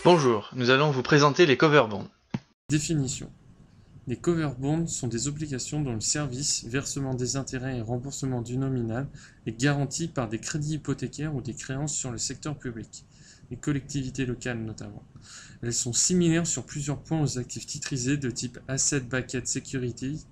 Bonjour, nous allons vous présenter les cover bonds. Définition. Les cover bonds sont des obligations dont le service, versement des intérêts et remboursement du nominal est garanti par des crédits hypothécaires ou des créances sur le secteur public, les collectivités locales notamment. Elles sont similaires sur plusieurs points aux actifs titrisés de type Asset-Backed Security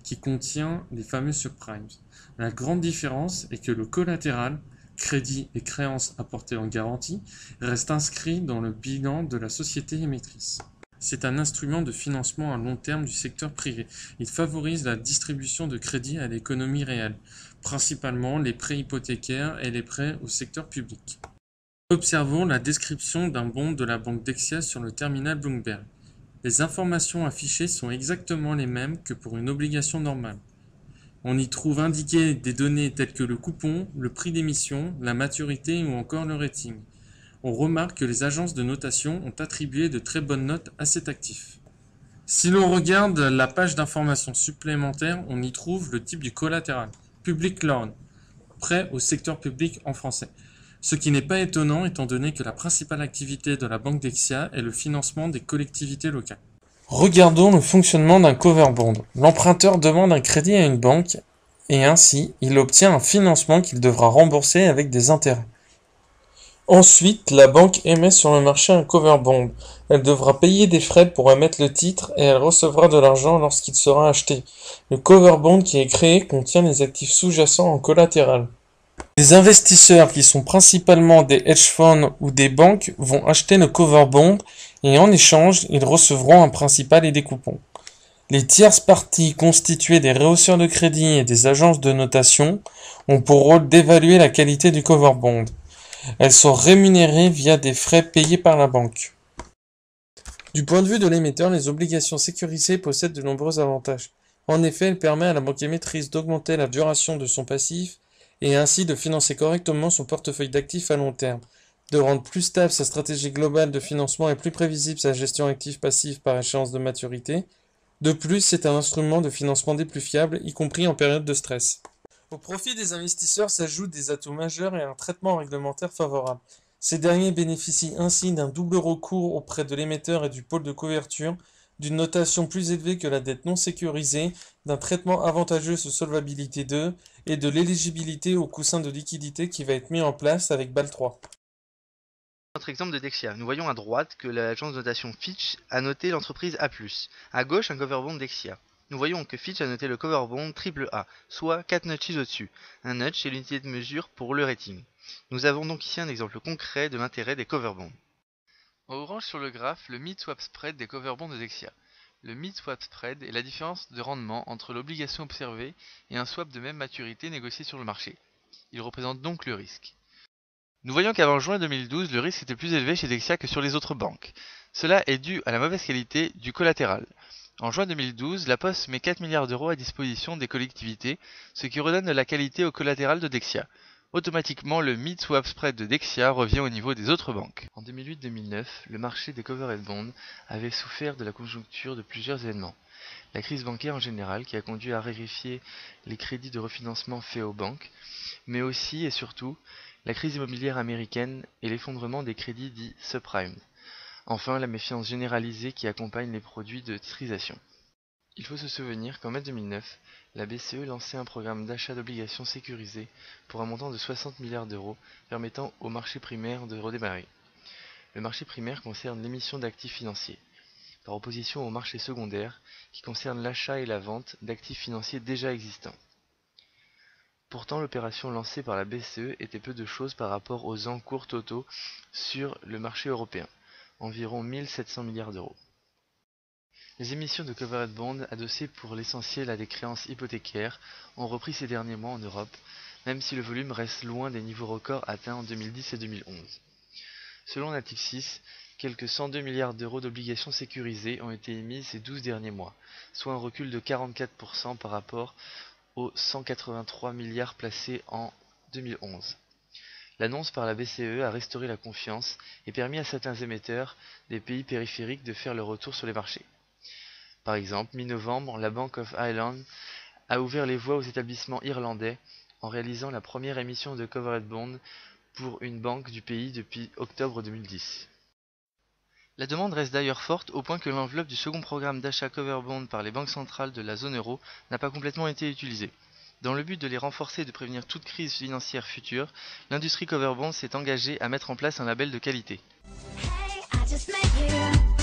qui contient les fameux subprimes. La grande différence est que le collatéral, crédit et créances apportées en garantie, reste inscrit dans le bilan de la société émettrice. C'est un instrument de financement à long terme du secteur privé. Il favorise la distribution de crédits à l'économie réelle, principalement les prêts hypothécaires et les prêts au secteur public. Observons la description d'un bond de la banque Dexia sur le terminal Bloomberg. Les informations affichées sont exactement les mêmes que pour une obligation normale. On y trouve indiquées des données telles que le coupon, le prix d'émission, la maturité ou encore le rating. On remarque que les agences de notation ont attribué de très bonnes notes à cet actif. Si l'on regarde la page d'information supplémentaire, on y trouve le type du collatéral, public loan, prêt au secteur public en français. Ce qui n'est pas étonnant étant donné que la principale activité de la banque Dexia est le financement des collectivités locales. Regardons le fonctionnement d'un cover bond. L'emprunteur demande un crédit à une banque et ainsi il obtient un financement qu'il devra rembourser avec des intérêts. Ensuite, la banque émet sur le marché un cover bond. Elle devra payer des frais pour émettre le titre et elle recevra de l'argent lorsqu'il sera acheté. Le cover bond qui est créé contient les actifs sous-jacents en collatéral. Les investisseurs qui sont principalement des hedge funds ou des banques vont acheter le cover bond et en échange, ils recevront un principal et des coupons. Les tierces parties constituées des rehausseurs de crédit et des agences de notation ont pour rôle d'évaluer la qualité du cover bond. Elles sont rémunérées via des frais payés par la banque. Du point de vue de l'émetteur, les obligations sécurisées possèdent de nombreux avantages. En effet, elles permettent à la banque émettrice d'augmenter la duration de son passif et ainsi de financer correctement son portefeuille d'actifs à long terme, de rendre plus stable sa stratégie globale de financement et plus prévisible sa gestion active-passive par échéance de maturité. De plus, c'est un instrument de financement des plus fiables, y compris en période de stress. Au profit des investisseurs s'ajoutent des atouts majeurs et un traitement réglementaire favorable. Ces derniers bénéficient ainsi d'un double recours auprès de l'émetteur et du pôle de couverture, d'une notation plus élevée que la dette non sécurisée, d'un traitement avantageux sur solvabilité 2 et de l'éligibilité au coussin de liquidité qui va être mis en place avec BAL 3. Notre exemple de Dexia. Nous voyons à droite que l'agence de notation Fitch a noté l'entreprise A+. À gauche, un cover bond Dexia. Nous voyons que Fitch a noté le cover bond AAA, soit 4 notches au-dessus. Un notch est l'unité de mesure pour le rating. Nous avons donc ici un exemple concret de l'intérêt des cover bonds. En orange sur le graphe, le mid-swap spread des cover bonds de Dexia. Le mid-swap spread est la différence de rendement entre l'obligation observée et un swap de même maturité négocié sur le marché. Il représente donc le risque. Nous voyons qu'avant juin 2012, le risque était plus élevé chez Dexia que sur les autres banques. Cela est dû à la mauvaise qualité du collatéral. En juin 2012, la Poste met 4 milliards d'euros à disposition des collectivités, ce qui redonne de la qualité au collatéral de Dexia. Automatiquement, le mid-swap spread de Dexia revient au niveau des autres banques. En 2008-2009, le marché des covered bonds avait souffert de la conjoncture de plusieurs événements. La crise bancaire en général, qui a conduit à raréfier les crédits de refinancement faits aux banques, mais aussi et surtout la crise immobilière américaine et l'effondrement des crédits dits subprimes. Enfin, la méfiance généralisée qui accompagne les produits de titrisation. Il faut se souvenir qu'en mai 2009, la BCE lançait un programme d'achat d'obligations sécurisées pour un montant de 60 milliards d'euros, permettant au marché primaire de redémarrer. Le marché primaire concerne l'émission d'actifs financiers, par opposition au marché secondaire qui concerne l'achat et la vente d'actifs financiers déjà existants. Pourtant, l'opération lancée par la BCE était peu de choses par rapport aux encours totaux sur le marché européen, environ 1700 milliards d'euros. Les émissions de covered bonds, adossées pour l'essentiel à des créances hypothécaires, ont repris ces derniers mois en Europe, même si le volume reste loin des niveaux records atteints en 2010 et 2011. Selon Natixis, quelques 102 milliards d'euros d'obligations sécurisées ont été émises ces 12 derniers mois, soit un recul de 44% par rapport aux 183 milliards placés en 2011. L'annonce par la BCE a restauré la confiance et permis à certains émetteurs des pays périphériques de faire le retour sur les marchés. Par exemple, mi-novembre, la Bank of Ireland a ouvert les voies aux établissements irlandais en réalisant la première émission de covered bond pour une banque du pays depuis octobre 2010. La demande reste d'ailleurs forte au point que l'enveloppe du second programme d'achat cover bond par les banques centrales de la zone euro n'a pas complètement été utilisée. Dans le but de les renforcer et de prévenir toute crise financière future, l'industrie cover bond s'est engagée à mettre en place un label de qualité. Hey, I just met you.